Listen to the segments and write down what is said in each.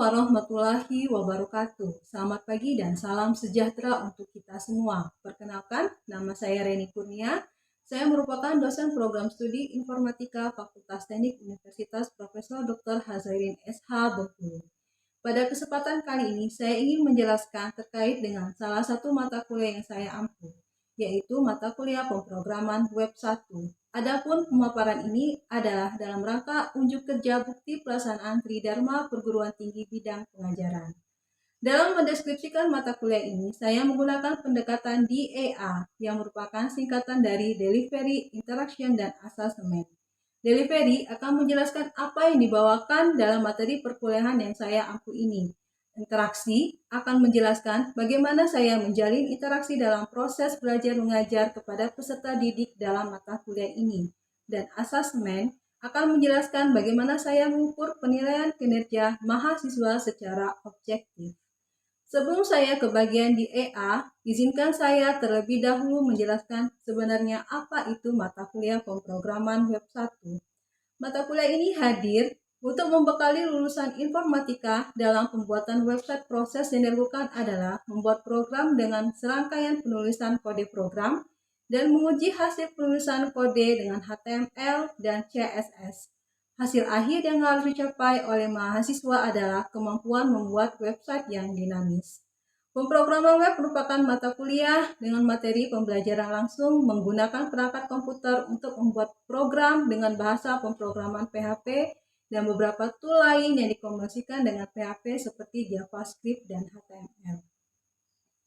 warahmatullahi wabarakatuh. Selamat pagi dan salam sejahtera untuk kita semua. Perkenalkan, nama saya Reni Kurnia. Saya merupakan dosen program studi Informatika Fakultas Teknik Universitas Profesor Dr. Hazairin SH Bengkulu. Pada kesempatan kali ini, saya ingin menjelaskan terkait dengan salah satu mata kuliah yang saya ampu, yaitu mata kuliah pemrograman Web 1. Adapun pemaparan ini adalah dalam rangka unjuk kerja bukti pelaksanaan Tridharma Perguruan Tinggi bidang pengajaran. Dalam mendeskripsikan mata kuliah ini, saya menggunakan pendekatan DAA yang merupakan singkatan dari Delivery, Interaction, dan Assessment. Delivery akan menjelaskan apa yang dibawakan dalam materi perkuliahan yang saya ampu ini. Interaksi akan menjelaskan bagaimana saya menjalin interaksi dalam proses belajar mengajar kepada peserta didik dalam mata kuliah ini. Dan asesmen akan menjelaskan bagaimana saya mengukur penilaian kinerja mahasiswa secara objektif. Sebelum saya ke bagian di EA, izinkan saya terlebih dahulu menjelaskan sebenarnya apa itu mata kuliah pemrograman Web 1. Mata kuliah ini hadir untuk membekali lulusan informatika dalam pembuatan website. Proses yang dilakukan adalah membuat program dengan serangkaian penulisan kode program dan menguji hasil penulisan kode dengan HTML dan CSS. Hasil akhir yang harus dicapai oleh mahasiswa adalah kemampuan membuat website yang dinamis. Pemrograman web merupakan mata kuliah dengan materi pembelajaran langsung menggunakan perangkat komputer untuk membuat program dengan bahasa pemrograman PHP dan beberapa tool lain yang dikombinasikan dengan PHP seperti JavaScript dan HTML.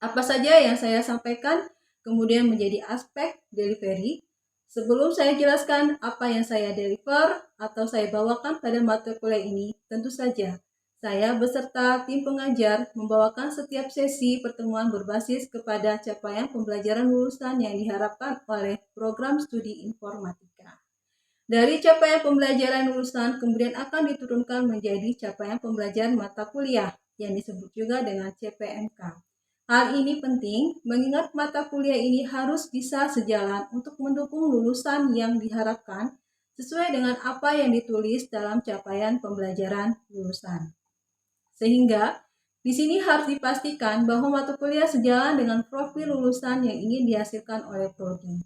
Apa saja yang saya sampaikan kemudian menjadi aspek delivery. Sebelum saya jelaskan apa yang saya deliver atau saya bawakan pada mata kuliah ini, tentu saja saya beserta tim pengajar membawakan setiap sesi pertemuan berbasis kepada capaian pembelajaran lulusan yang diharapkan oleh program studi informatika. Dari capaian pembelajaran lulusan kemudian akan diturunkan menjadi capaian pembelajaran mata kuliah yang disebut juga dengan CPMK. Hal ini penting mengingat mata kuliah ini harus bisa sejalan untuk mendukung lulusan yang diharapkan sesuai dengan apa yang ditulis dalam capaian pembelajaran lulusan. Sehingga di sini harus dipastikan bahwa mata kuliah sejalan dengan profil lulusan yang ingin dihasilkan oleh prodi.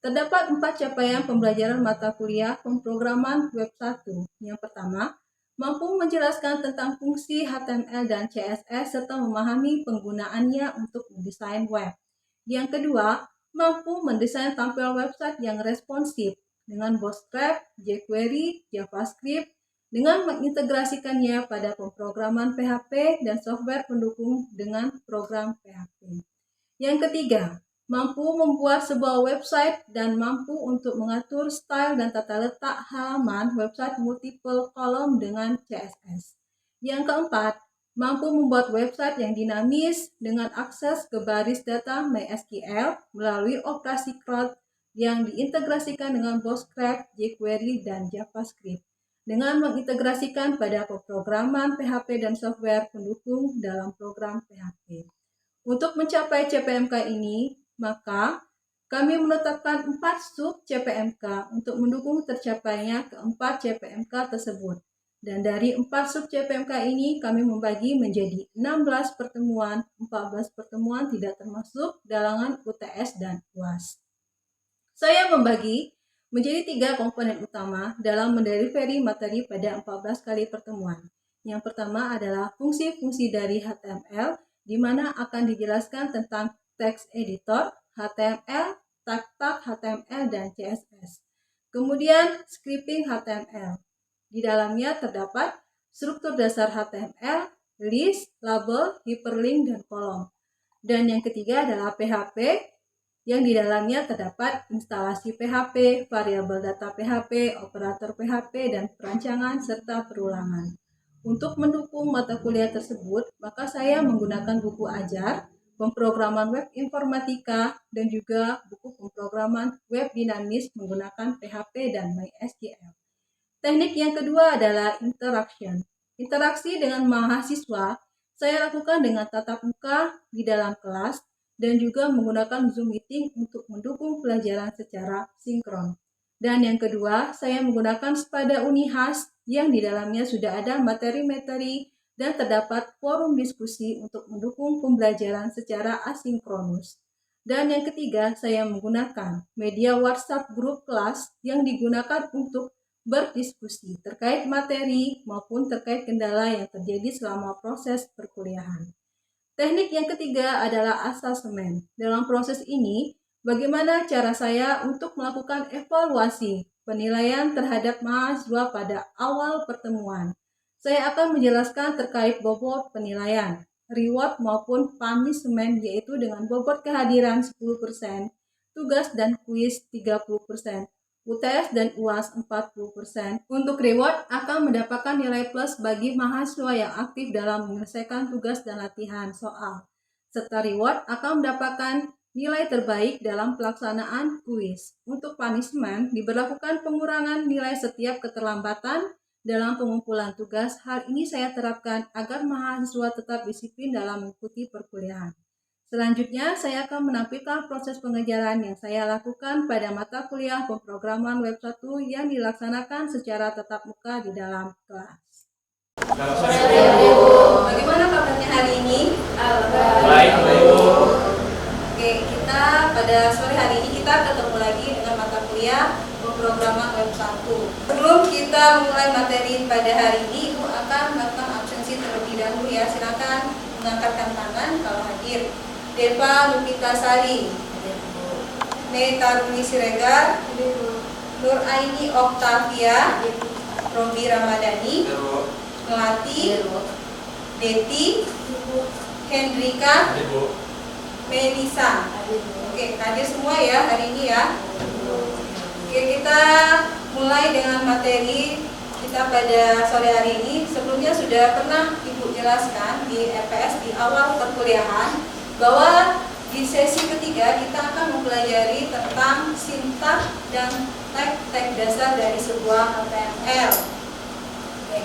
Terdapat 4 capaian pembelajaran mata kuliah pemrograman Web 1. Yang pertama, mampu menjelaskan tentang fungsi HTML dan CSS serta memahami penggunaannya untuk mendesain web. Yang kedua, mampu mendesain tampil website yang responsif dengan Bootstrap, jQuery, JavaScript, dengan mengintegrasikannya pada pemrograman PHP dan software pendukung dengan program PHP. Yang ketiga, mampu membuat sebuah website dan mampu untuk mengatur style dan tata letak halaman website multiple kolom dengan CSS. Yang keempat, mampu membuat website yang dinamis dengan akses ke baris data MySQL melalui operasi CRUD yang diintegrasikan dengan Bootstrap, jQuery, dan JavaScript, dengan mengintegrasikan pada pemrograman PHP dan software pendukung dalam program PHP. Untuk mencapai CPMK ini, maka kami menetapkan 4 sub CPMK untuk mendukung tercapainya keempat CPMK tersebut. Dan dari 4 sub CPMK ini kami membagi menjadi 16 pertemuan, 14 pertemuan tidak termasuk dalangan UTS dan UAS. Saya membagi menjadi 3 komponen utama dalam mendelivery materi pada 14 kali pertemuan. Yang pertama adalah fungsi-fungsi dari HTML, di mana akan dijelaskan tentang text editor, HTML, tag-tag HTML, dan CSS. Kemudian scripting HTML. Di dalamnya terdapat struktur dasar HTML, list, label, hyperlink, dan kolom. Dan yang ketiga adalah PHP, yang di dalamnya terdapat instalasi PHP, variabel data PHP, operator PHP, dan perancangan serta perulangan. Untuk mendukung mata kuliah tersebut, maka saya menggunakan buku ajar, pemrograman web informatika, dan juga buku pemrograman web dinamis menggunakan PHP dan MySQL. Teknik yang kedua adalah interaction. Interaksi dengan mahasiswa saya lakukan dengan tatap muka di dalam kelas dan juga menggunakan Zoom Meeting untuk mendukung pelajaran secara sinkron. Dan yang kedua, saya menggunakan Spada Unihas yang di dalamnya sudah ada materi-materi dan terdapat forum diskusi untuk mendukung pembelajaran secara asinkronus. Dan yang ketiga, saya menggunakan media WhatsApp grup kelas yang digunakan untuk berdiskusi terkait materi maupun terkait kendala yang terjadi selama proses perkuliahan. Teknik yang ketiga adalah asesmen. Dalam proses ini, bagaimana cara saya untuk melakukan evaluasi penilaian terhadap mahasiswa pada awal pertemuan. Saya akan menjelaskan terkait bobot penilaian, reward maupun punishment, yaitu dengan bobot kehadiran 10%, tugas dan kuis 30%, UTS dan UAS 40%. Untuk reward akan mendapatkan nilai plus bagi mahasiswa yang aktif dalam menyelesaikan tugas dan latihan soal. Serta reward akan mendapatkan nilai terbaik dalam pelaksanaan kuis. Untuk punishment diberlakukan pengurangan nilai setiap keterlambatan dalam pengumpulan tugas. Hal ini saya terapkan agar mahasiswa tetap disiplin dalam mengikuti perkuliahan. Selanjutnya, saya akan menampilkan proses pengejaran yang saya lakukan pada mata kuliah pemrograman Web 1 yang dilaksanakan secara tatap muka di dalam kelas. Bagaimana kabarnya hari ini? Baik, Bu. Oke, kita pada sore hari ini kita ketemu lagi dengan mata kuliah pemrograman Web 1. Sebelum kita mulai materi pada hari ini, Ibu akan melakukan absensi terlebih dahulu ya. Silakan mengangkatkan tangan kalau hadir. Deva Lupitasari, Netaruni Siregar, Nur Aini Oktavia, Robi Ramadhani, Melati, Deti, Hendrika, Melisa. Oke, hadir semua ya hari ini ya. Oke, kita mulai dengan materi kita pada sore hari ini. Sebelumnya sudah pernah Ibu jelaskan di EPS di awal perkuliahan bahwa di sesi ketiga kita akan mempelajari tentang sintaks dan tag dasar dari sebuah HTML. Oke.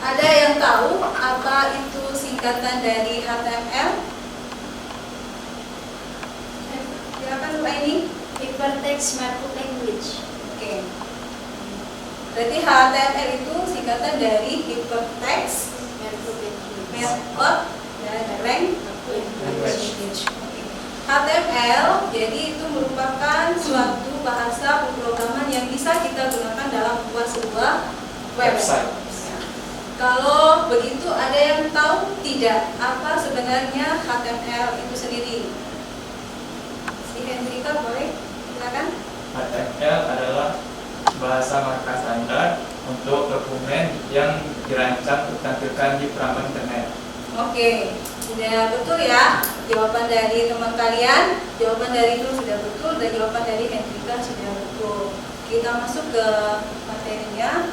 Ada yang tahu apa itu singkatan dari HTML? Silakan Bu Aini. Hypertext Markup Language. Oke. Berarti HTML itu singkatan dari Hypertext Markup Language. Markup Language. HTML jadi itu merupakan suatu bahasa pemrograman yang bisa kita gunakan dalam membuat sebuah website. Kalau begitu, ada yang tahu tidak apa sebenarnya HTML itu sendiri? Si Hendrika boleh silakan. HTML adalah bahasa markup standar untuk dokumen yang dirancang untuk ditampilkan di perangkat internet. Oke, sudah betul ya jawaban dari teman kalian. Jawaban dari itu sudah betul dan jawaban dari Hendrika sudah betul. Kita masuk ke materinya.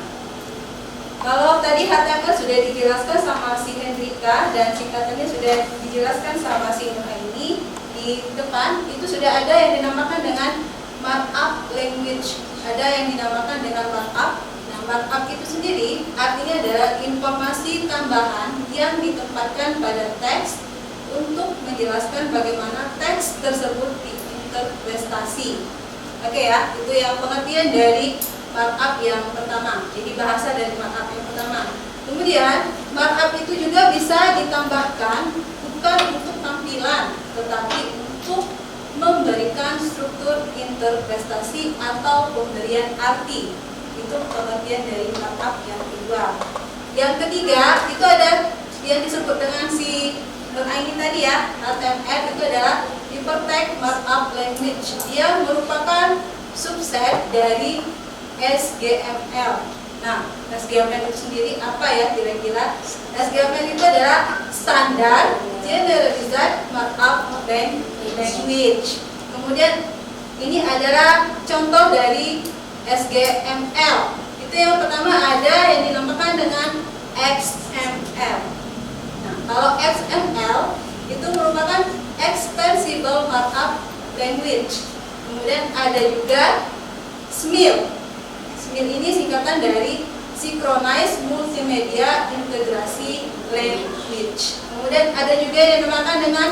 Kalau tadi HTML sudah dijelaskan sama si Hendrika dan singkatannya sudah dijelaskan sama si Nur ini di depan, itu sudah ada yang dinamakan dengan markup language, ada yang dinamakan dengan markup. Markup itu sendiri artinya adalah informasi tambahan yang ditempatkan pada teks untuk menjelaskan bagaimana teks tersebut diinterpretasi. Oke ya, itu yang pengertian dari markup yang pertama. Jadi bahasa dari markup yang pertama. Kemudian markup itu juga bisa ditambahkan bukan untuk tampilan, tetapi untuk memberikan struktur interpretasi atau pemberian arti. Itu pengertian dari markup yang kedua. Yang ketiga itu ada yang disebut dengan si ini tadi ya, HTML itu adalah Hypertext Markup Language. Dia merupakan subset dari SGML. Nah, SGML itu sendiri apa ya kira-kira? SGML itu adalah Standard Generalized Markup Language. Kemudian ini adalah contoh dari SGML. Itu yang pertama ada yang dinamakan dengan XML. Nah, kalau XML itu merupakan Extensible Markup Language. Kemudian ada juga SMIL. SMIL ini singkatan dari Synchronized Multimedia Integrasi Language. Kemudian ada juga yang dinamakan dengan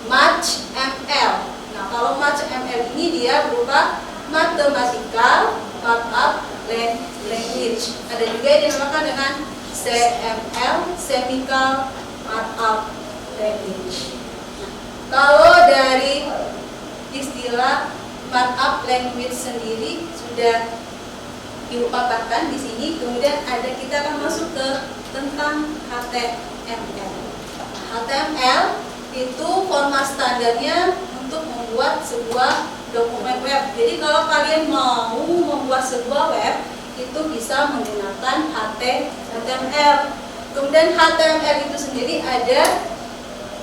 MathML. Nah, kalau MathML ini dia berupa Mathematical Markup Language. Ada juga yang dinamakan dengan CML, Chemical Markup Language. Kalau dari istilah markup language sendiri sudah dipaparkan di sini, kemudian kita akan masuk ke tentang HTML. HTML itu format standarnya untuk membuat sebuah dokumen web. Jadi kalau kalian mau membuat sebuah web, itu bisa menggunakan HTML. Kemudian HTML itu sendiri ada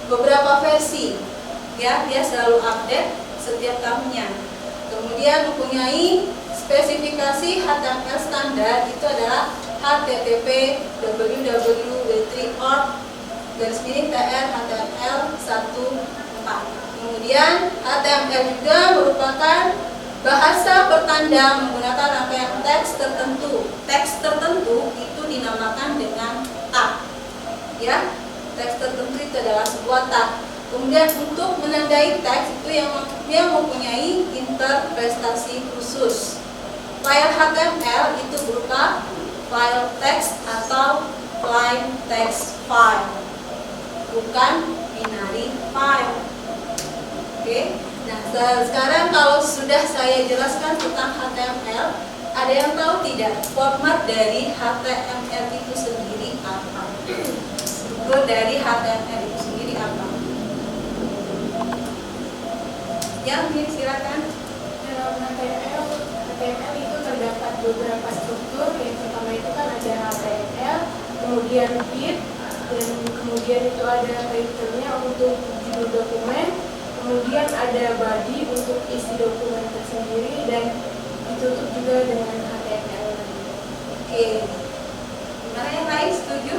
beberapa versi, ya, dia selalu update setiap tahunnya. Kemudian mempunyai spesifikasi HTML standar itu adalah HTTP www.tr HTML 1.4. Kemudian HTML juga merupakan bahasa pertanda menggunakan rangkaian teks tertentu. Teks tertentu itu dinamakan dengan tag. Ya, teks tertentu itu adalah sebuah tag. Kemudian untuk menandai teks itu yang mempunyai interpretasi khusus. File HTML itu berupa file teks atau plain text file, bukan binary file. Oke. Nah, sekarang kalau sudah saya jelaskan tentang HTML, ada yang tahu tidak format dari HTML itu sendiri apa? Struktur dari HTML itu sendiri apa? Yang silakan. Dalam HTML itu terdapat beberapa struktur. Yang pertama itu kan ada HTML, kemudian head, dan kemudian itu ada title-nya untuk judul dokumen, kemudian ada body untuk isi dokumen tersendiri, dan ditutup juga dengan HTML. Oke. Gimana yang lain, setuju?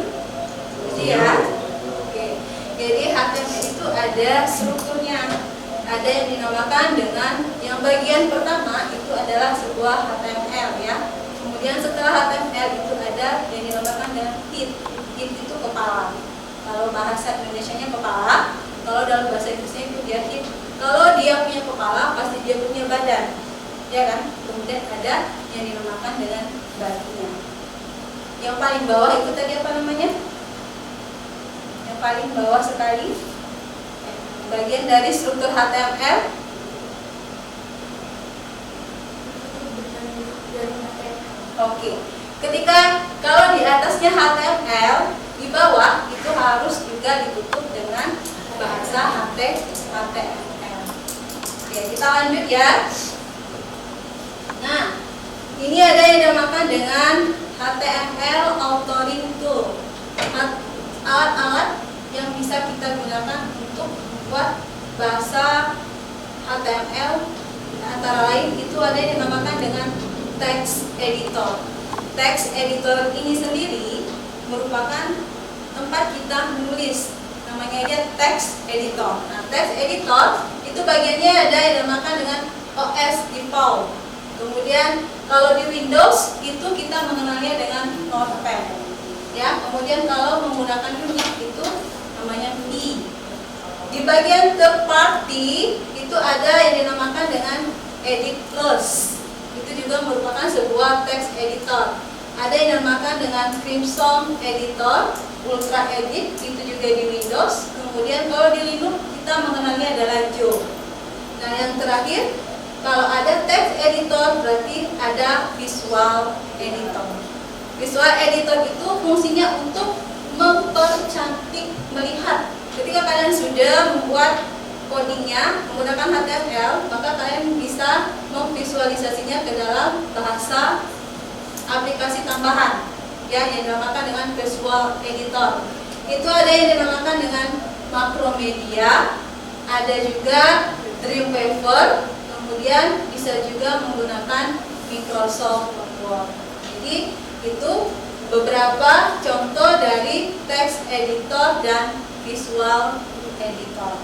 Setuju ya? Oke. Jadi HTML itu ada strukturnya. Ada yang dinamakan dengan yang bagian pertama itu adalah sebuah HTML, ya. Kemudian setelah HTML itu ada yang dinamakan dengan head. Head itu kepala. Kalau bahasa Indonesianya kepala, kalau dalam bahasa Inggrisnya itu dia head. Kalau dia punya kepala, pasti dia punya badan, ya kan? Kemudian ada yang dinamakan dengan body-nya. Yang paling bawah itu tadi apa namanya? Yang paling bawah sekali, bagian dari struktur HTML. Oke. Ketika kalau di atasnya HTML, di bawah itu harus juga ditutup dengan bahasa HTML. Oke, kita lanjut ya. Nah, ini ada yang dinamakan dengan HTML authoring tool. Alat-alat yang bisa kita gunakan untuk membuat bahasa HTML, antara lain itu ada yang dinamakan dengan text editor. Text editor ini sendiri merupakan tempat kita menulis, namanya aja text editor. Nah, text editor itu bagiannya ada yang dinamakan dengan OS default. Kemudian kalau di Windows itu kita mengenalnya dengan Notepad, ya. Kemudian kalau menggunakan Unix itu namanya MI. Di bagian third party itu ada yang dinamakan dengan Edit Plus. Itu juga merupakan sebuah text editor. Ada yang dinamakan dengan Crimson Editor, Ultra Edit, itu juga di Windows. Kemudian kalau di Linux kita mengenalnya adalah Joe. Nah, yang terakhir, kalau ada text editor berarti ada visual editor. Visual editor itu fungsinya untuk mempercantik melihat. Ketika kalian sudah membuat codingnya menggunakan HTML, maka kalian bisa memvisualisasinya ke dalam bahasa aplikasi tambahan, ya, yang dinamakan dengan visual editor. Itu ada yang dinamakan dengan Macromedia, ada juga Dreamweaver, kemudian bisa juga menggunakan Microsoft Word. Jadi itu beberapa contoh dari text editor dan visual editor.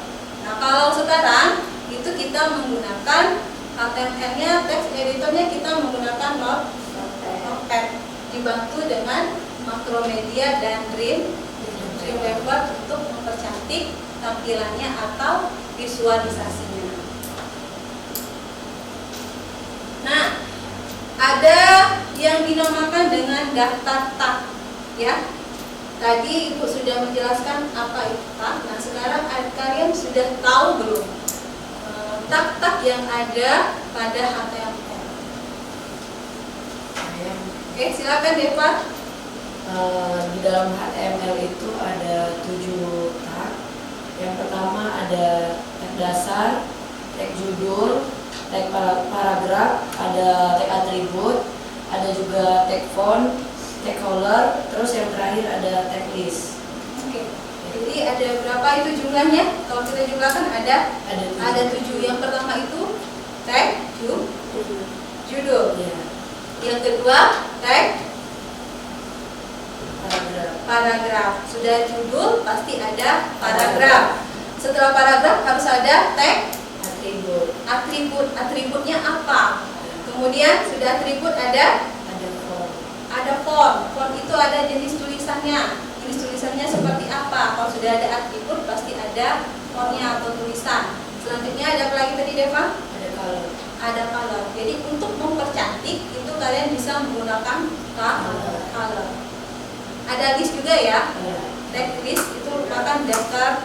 Nah, kalau sekarang itu kita menggunakan HTML-nya, text editornya kita menggunakan Notepad, dibantu dengan Macromedia dan Dreamweaver untuk mempercantik tampilannya atau visualisasinya. Nah, ada yang dinamakan dengan daftar tag, ya. Tadi Ibu sudah menjelaskan apa itu tak. Nah, sekarang kalian sudah tahu belum tak-tak yang ada pada HTML? Oke, silakan Deva. Di dalam HTML itu ada 7 tag. Yang pertama ada tag dasar, tag judul, tag paragraf, ada tag atribut, ada juga tag font, tag color, terus yang terakhir ada tag list. Oke. Jadi ada berapa itu jumlahnya? Kalau kita jumlahkan ada 7. Yang pertama itu tag judul. Ya, Yang kedua tag paragraf. paragraf. Sudah judul pasti ada paragraf. Setelah paragraf harus ada tag Atribut, atribut. Atributnya apa? Kemudian sudah atribut ada ada font. font. Font itu ada jenis tulisannya. Jenis tulisannya seperti apa? Kalau sudah ada atribut pasti ada fontnya atau tulisan. Selanjutnya ada apa lagi tadi Deva? Ada color. Ada color. Jadi untuk mempercantik itu kalian bisa menggunakan color. Ada list juga ya. Ya. Tag list itu merupakan daftar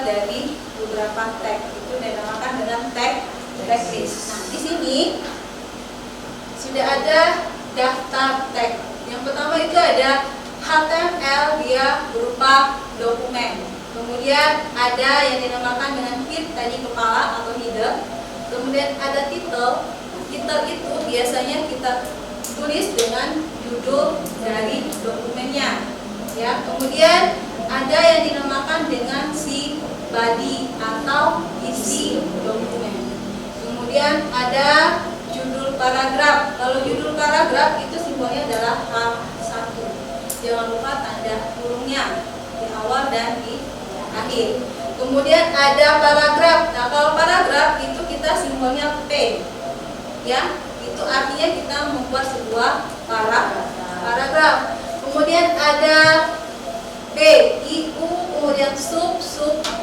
dari beberapa tag. Itu dinamakan dengan tag list. Nah, di sini sudah ada daftar tag. Yang pertama itu ada HTML, dia berupa dokumen. Kemudian ada yang dinamakan dengan head, tadi kepala atau header. Kemudian ada title. Title itu biasanya kita tulis dengan judul dari dokumennya. Ya, kemudian ada yang dinamakan dengan si body atau isi dokumen. Kemudian ada judul paragraf. Kalau judul paragraf itu simbolnya adalah H1. Jangan lupa tanda kurungnya di awal dan di akhir. Kemudian ada paragraf. Nah, kalau paragraf itu kita simbolnya P. Ya, itu artinya kita membuat sebuah paragraf. Kemudian ada B, I, U, kemudian sub,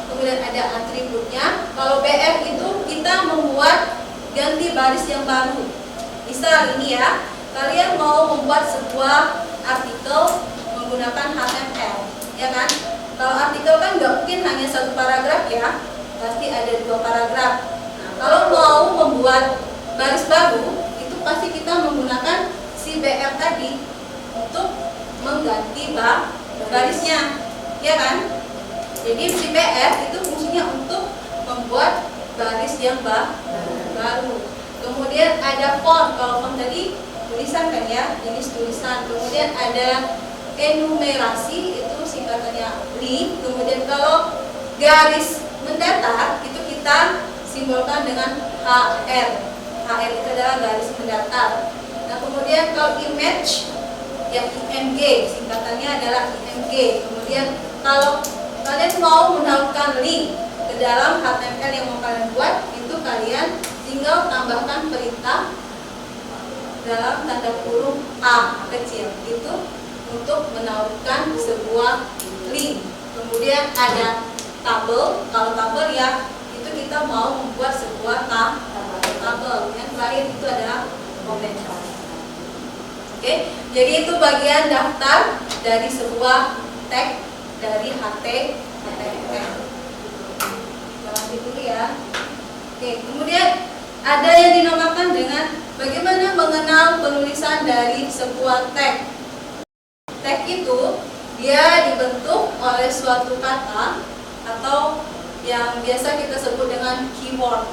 kemudian ada atributnya. Kalau BR itu kita membuat ganti baris yang baru. Misal ini ya, kalian mau membuat sebuah artikel menggunakan HTML, ya kan? Kalau artikel kan nggak mungkin hanya satu paragraf ya, pasti ada 2 paragraf. Nah, kalau mau membuat baris baru, itu pasti kita menggunakan si BR tadi untuk mengganti barisnya, ya kan? Jadi si BR itu fungsinya untuk membuat baris yang baru. Kemudian ada font. Kalau font tadi tulisan kan ya, jenis tulisan. Kemudian ada enumerasi, itu singkatannya li. Kemudian kalau garis mendatar itu kita simbolkan dengan HR. HR itu adalah garis mendatar. Nah, kemudian kalau image ya IMG, singkatannya adalah IMG. Kemudian kalau kalian mau menaruhkan link ke dalam HTML yang mau kalian buat, itu kalian tinggal tambahkan perintah dalam tanda kurung A kecil, itu untuk menaruhkan sebuah link. Kemudian ada tabel. Kalau tabel ya itu kita mau membuat sebuah tabel. Yang terakhir itu adalah komentar. Oke, jadi itu bagian daftar dari sebuah tag dari HTML. Lanjut dulu ya. Oke, kemudian ada yang dinamakan dengan bagaimana mengenal penulisan dari sebuah tag. Tag itu dia dibentuk oleh suatu kata atau yang biasa kita sebut dengan keyword.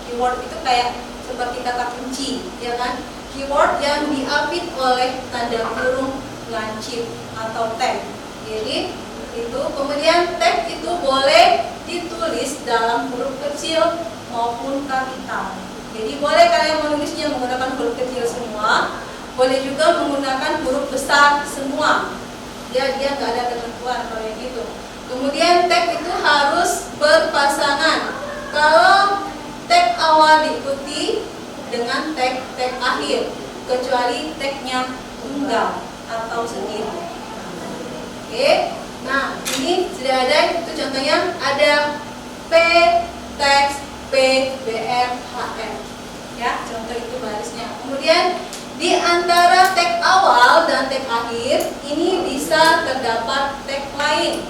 Keyword itu kayak seperti kata kunci, ya kan? Keyword yang diapit oleh tanda kurung lancip atau tag. Jadi itu kemudian tag itu boleh ditulis dalam huruf kecil maupun kapital. Jadi boleh kalian menulisnya menggunakan huruf kecil semua, boleh juga menggunakan huruf besar semua. Dia nggak ada ketentuan kalau yang gitu. Kemudian tag itu harus berpasangan. Kalau tag awal diikuti dengan tag akhir, kecuali tagnya tunggal atau sendiri. Oke, nah ini sudah ada. Itu contohnya ada P teks P BR HM. Ya, contoh itu barisnya. Kemudian Di antara tag awal dan tag akhir ini bisa terdapat tag lain.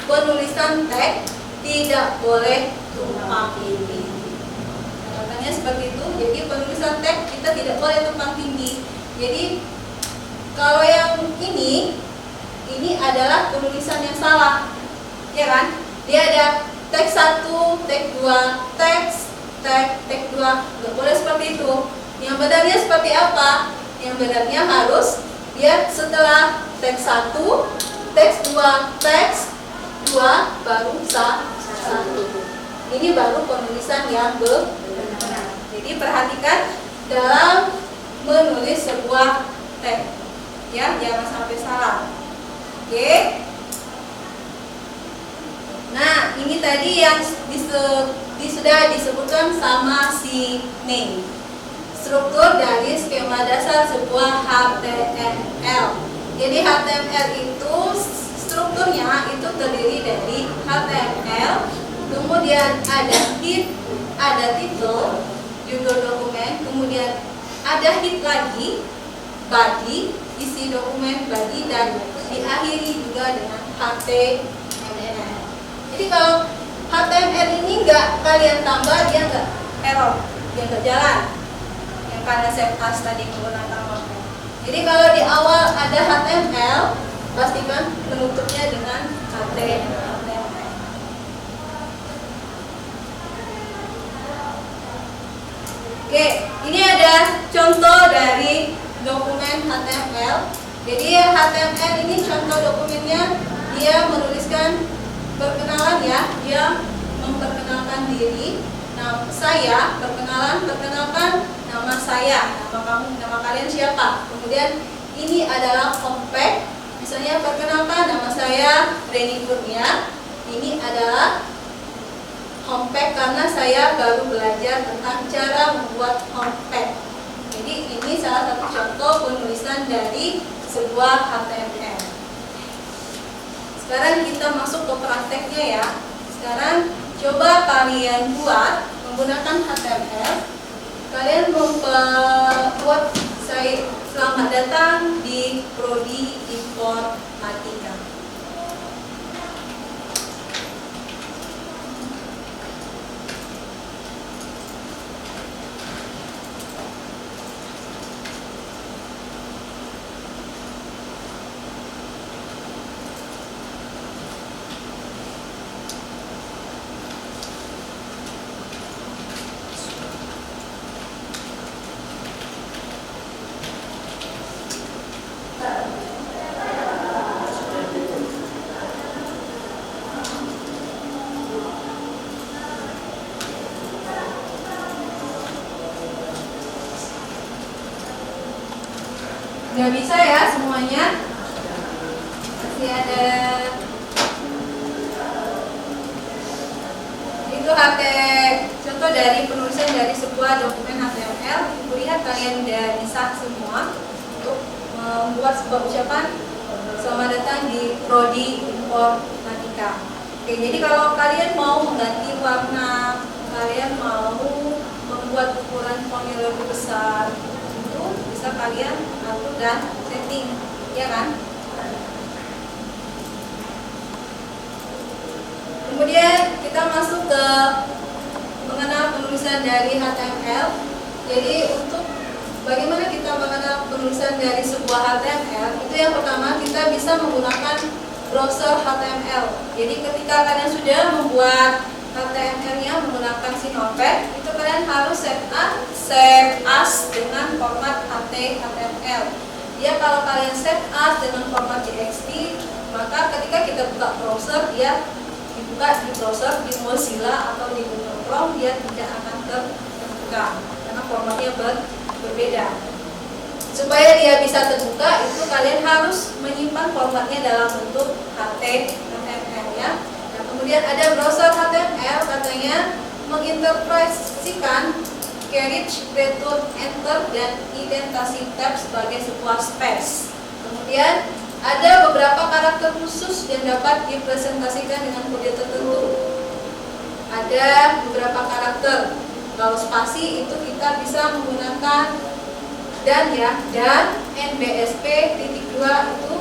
Penulisan tag tidak boleh tumpang tindih. Katanya seperti itu. Jadi penulisan tag kita tidak boleh tumpang tindih. Jadi kalau yang ini adalah penulisan yang salah, ya kan? Dia ada tag 1, tag 2, tag 2. Nggak boleh seperti itu. Yang benarnya seperti apa? Yang benarnya harus dia setelah tag 1, tag 2, tag 2 baru 1. Ini baru penulisan yang benar. Jadi perhatikan dalam menulis sebuah tag, ya, jangan sampai salah. Oke. Nah, ini tadi yang sudah disebutkan sama si Neng. Struktur dari skema dasar sebuah HTML. Jadi HTML itu strukturnya itu terdiri dari HTML, kemudian ada head, ada title, judul dokumen, kemudian ada head lagi, body, isi dokumen body, dan diakhiri juga dengan HTML. Jadi kalau HTML ini nggak kalian tambah, dia nggak error, dia nggak jalan. Yang karena save as tadi menggunakan markup. Jadi kalau di awal ada HTML, pastikan penutupnya dengan HTML. Oke, ini ada contoh dari dokumen HTML. Jadi HTML ini contoh dokumennya, dia menuliskan perkenalan, ya, dia memperkenalkan diri, saya, perkenalkan nama saya, nama kalian siapa. Kemudian ini adalah compact, misalnya perkenalkan nama saya Reni Kurnia. Ini adalah compact karena saya baru belajar tentang cara membuat compact. Jadi ini salah satu contoh penulisan dari sebuah HTML. Sekarang kita masuk ke prakteknya, ya. Sekarang coba kalian buat menggunakan HTML. Kalian membuat saya selamat datang di Prodi Informatika. Nggak bisa ya semuanya, masih ada itu contoh dari penulisan dari sebuah dokumen HTML. Lihat kalian udah bisa semua untuk membuat sebuah ucapan selamat datang di Prodi Informatika. Oke, jadi kalau kalian mau mengganti warna, kalian mau membuat ukuran font yang lebih besar, itu bisa kalian atur dan setting, ya kan? Kemudian kita masuk ke mengenal penulisan dari HTML. Jadi untuk bagaimana kita mengenal penulisan dari sebuah HTML, itu yang pertama kita bisa menggunakan browser HTML. Jadi ketika kalian sudah membuat HTML-nya menggunakan si Notepad, itu kalian harus save as dengan format HTML. Ya, kalau kalian save as dengan format txt, maka ketika kita buka browser, dia dibuka di browser di Mozilla atau di Google Chrome, dia tidak akan terbuka karena formatnya berbeda. Supaya dia bisa terbuka, itu kalian harus menyimpan formatnya dalam bentuk HTML, ya. Nah, kemudian ada browser HTML, katanya menginterpretasikan carriage, return, enter, dan indentasi tab sebagai sebuah space. Kemudian ada beberapa karakter khusus yang dapat dipresentasikan dengan kode tertentu. Ada beberapa karakter. Kalau spasi itu kita bisa menggunakan dan ya, dan NBSP titik 2 itu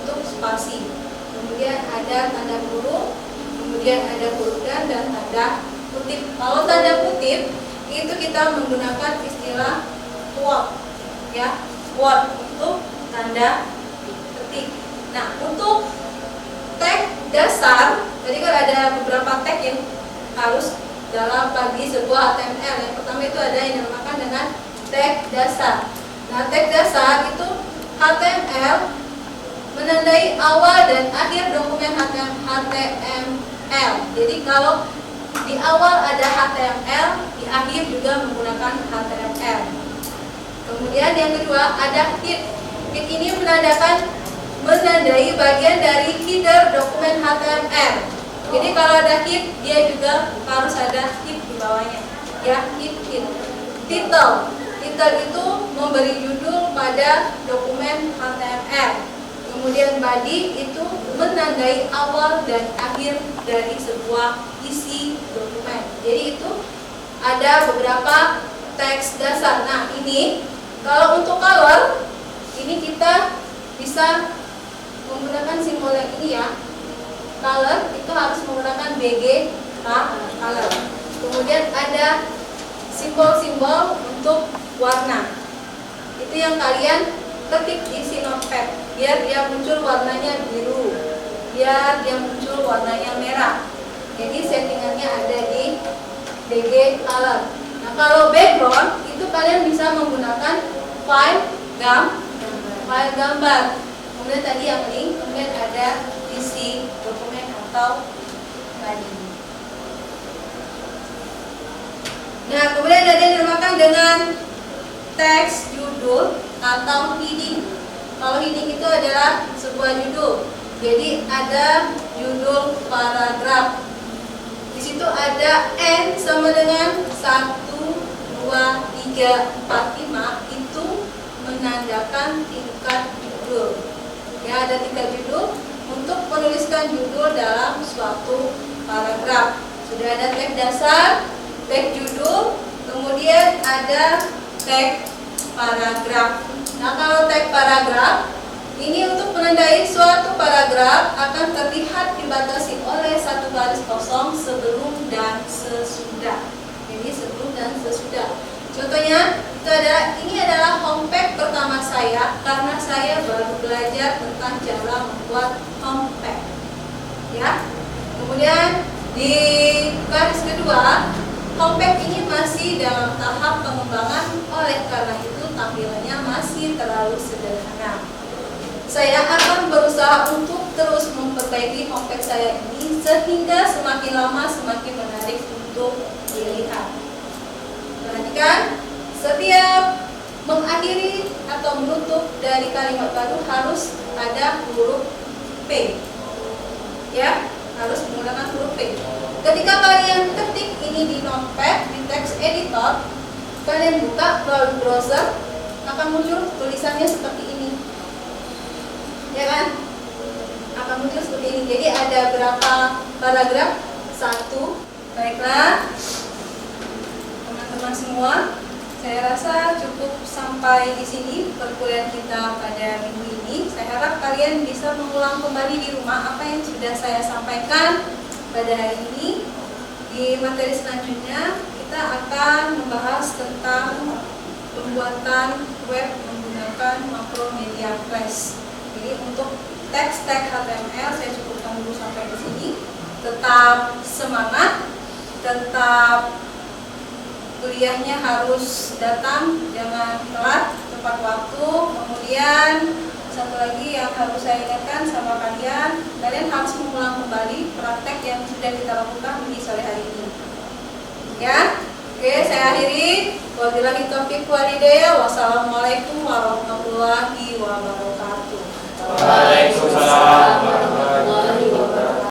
untuk spasi. Kemudian ada tanda kurung, kemudian ada huruf dan tanda kutip. Kalau tanda kutip itu kita menggunakan istilah quote, ya, quote untuk tanda ketik. Nah, untuk tag dasar, tadi kan ada beberapa tag yang harus dalam bagi sebuah HTML. Yang pertama itu ada yang dinamakan dengan tag dasar. Nah, tag dasar itu HTML menandai awal dan akhir dokumen HTML. Jadi kalau di awal ada HTML, di akhir juga menggunakan HTML. Kemudian yang kedua ada head. Head ini menandai bagian dari header dokumen HTML. Jadi kalau ada head, dia juga harus ada head di bawahnya. Ya, head. Title. Title itu memberi judul pada dokumen HTML. Kemudian body itu menandai awal dan akhir dari sebuah isi dokumen. Jadi itu ada beberapa teks dasar. Nah, ini kalau untuk color, ini kita bisa menggunakan simbol yang ini ya. Color itu harus menggunakan BG color. Kemudian ada simbol-simbol untuk warna. Itu yang kalian ketik di si notepad biar dia muncul warnanya biru, biar dia muncul warnanya merah. Jadi settingannya ada di BG color. Nah, kalau background itu kalian bisa menggunakan file gambar. Kemudian tadi yang link, kemudian ada isi dokumen atau body. Nah, kemudian ada yang dinamakan dengan teks judul atau heading. Kalau heading itu adalah sebuah judul. Jadi ada judul paragraf. Di situ ada N sama dengan 1, 2, 3, 4, 5. Itu menandakan tingkat judul. Ya, ada tingkat judul untuk menuliskan judul dalam suatu paragraf. Sudah ada tag dasar, tag judul, kemudian ada tag paragraf. Nah, kalau tag paragraf ini untuk menandai suatu paragraf akan terlihat dibatasi oleh satu garis kosong sebelum dan sesudah. Jadi sebelum dan sesudah. Contohnya ini adalah homepage pertama saya karena saya baru belajar tentang cara membuat homepage. Ya. Kemudian di garis kedua, homepage ini masih dalam tahap pengembangan, oleh karena itu tampilannya masih terlalu sederhana. Saya akan berusaha untuk terus memperbaiki homepage saya ini sehingga semakin lama semakin menarik untuk dilihat. Perhatikan, setiap mengakhiri atau menutup dari kalimat baru harus ada huruf P. Ya, harus menggunakan huruf P. Ketika kalian ketik ini di notepad, di text editor, kalian buka melalui browser, akan muncul tulisannya seperti ini. Ya kan? Akan muncul seperti ini. Jadi ada berapa paragraf? 1. Baiklah, teman-teman semua, saya rasa cukup sampai di sini perkuliahan kita pada minggu ini. Saya harap kalian bisa mengulang kembali di rumah apa yang sudah saya sampaikan pada hari ini. Di materi selanjutnya kita akan membahas tentang pembuatan web menggunakan Macromedia Flash. Jadi untuk teks-teks HTML saya cukupkan dulu sampai di sini. Tetap semangat, tetap kuliahnya harus datang, jangan telat, tepat waktu. Kemudian satu lagi yang harus saya ingatkan sama kalian harus mengulang kembali praktek yang sudah kita lakukan di sore hari ini. Ya, oke, saya akhiri. Wabillahi taufiq wal hidayah. Wassalamualaikum warahmatullahi wabarakatuh. Waalaikumsalam.